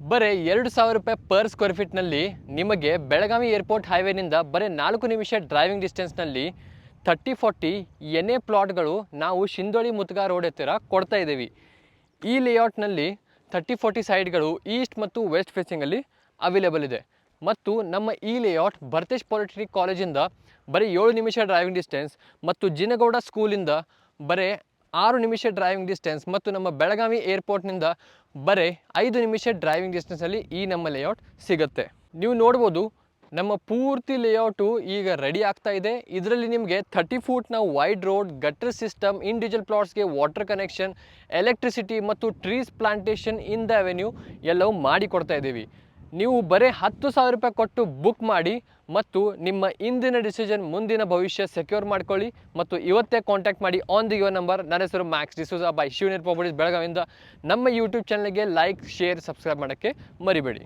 ಬರೀ 2,000 ರೂಪಾಯಿ per square ಫೀಟ್ನಲ್ಲಿ ನಿಮಗೆ ಬೆಳಗಾವಿ ಏರ್ಪೋರ್ಟ್ ಹೈವೇನಿಂದ ಬರೀ 4 ನಿಮಿಷ ಡ್ರೈವಿಂಗ್ ಡಿಸ್ಟೆನ್ಸ್ನಲ್ಲಿ 30-40 ಎನ್ ಎ ಪ್ಲಾಟ್ಗಳು ನಾವು ಶಿಂದೋಳಿ ಮುತ್ಗಾ ರೋಡ್ ಹತ್ತಿರ ಕೊಡ್ತಾ ಇದ್ದೀವಿ. ಈ ಲೇಔಟ್ನಲ್ಲಿ 30-40 ಸೈಡ್ಗಳು ಈಸ್ಟ್ ಮತ್ತು ವೆಸ್ಟ್ ಫೇಸಿಂಗಲ್ಲಿ ಅವೈಲೇಬಲ್ ಇದೆ. ಮತ್ತು ನಮ್ಮ ಈ ಲೇಔಟ್ ಭರತೇಶ್ ಪಾಲಿಟೆಕ್ನಿಕ್ ಕಾಲೇಜಿಂದ ಬರೀ 7 ನಿಮಿಷ ಡ್ರೈವಿಂಗ್ ಡಿಸ್ಟೆನ್ಸ್ ಮತ್ತು ಜಿನಗೌಡ ಸ್ಕೂಲಿಂದ ಬರೀ 6 ನಿಮಿಷ ಡ್ರೈವಿಂಗ್ ಡಿಸ್ಟೆನ್ಸ್ ಮತ್ತು ನಮ್ಮ ಬೆಳಗಾವಿ ಏರ್ಪೋರ್ಟ್ನಿಂದ ಬರೀ 5 ನಿಮಿಷ ಡ್ರೈವಿಂಗ್ ಡಿಸ್ಟೆನ್ಸಲ್ಲಿ ಈ ನಮ್ಮ ಲೇಔಟ್ ಸಿಗುತ್ತೆ. ನೀವು ನೋಡ್ಬೋದು ನಮ್ಮ ಪೂರ್ತಿ ಲೇಔಟು ಈಗ ರೆಡಿ ಆಗ್ತಾ ಇದೆ. ಇದರಲ್ಲಿ ನಿಮಗೆ 30 ಫೂಟ್ನ wide road, gutter system, individual ಪ್ಲಾಟ್ಸ್ಗೆ ವಾಟರ್ ಕನೆಕ್ಷನ್, ಎಲೆಕ್ಟ್ರಿಸಿಟಿ ಮತ್ತು trees plantation in the avenue ಎಲ್ಲವೂ ಮಾಡಿ ಕೊಡ್ತಾ ಇದ್ದೀವಿ. ನೀವು ಬರೀ 10,000 ರೂಪಾಯಿ ಕೊಟ್ಟು ಬುಕ್ ಮಾಡಿ ಮತ್ತು ನಿಮ್ಮ ಇಂದಿನ ಡಿಸಿಷನ್ ಮುಂದಿನ ಭವಿಷ್ಯ ಸೆಕ್ಯೂರ್ ಮಾಡ್ಕೊಳ್ಳಿ. ಮತ್ತು ಇವತ್ತೇ ಕಾಂಟ್ಯಾಕ್ಟ್ ಮಾಡಿ ಆನ್ ದಿ ಯುವರ್ ನಂಬರ್. ನನ್ನ ಹೆಸರು ಮ್ಯಾಕ್ಸ್ ಡಿಸೂಜಾ ಬೈ ಶಿವನೀರ್ ಪ್ರಾಪರ್ಟೀಸ್ ಬೆಳಗಾವಿಯಿಂದ. ನಮ್ಮ ಯೂಟ್ಯೂಬ್ ಚಾನಲ್ಗೆ ಲೈಕ್, ಶೇರ್, ಸಬ್ಸ್ಕ್ರೈಬ್ ಮಾಡೋಕ್ಕೆ ಮರಿಬೇಡಿ.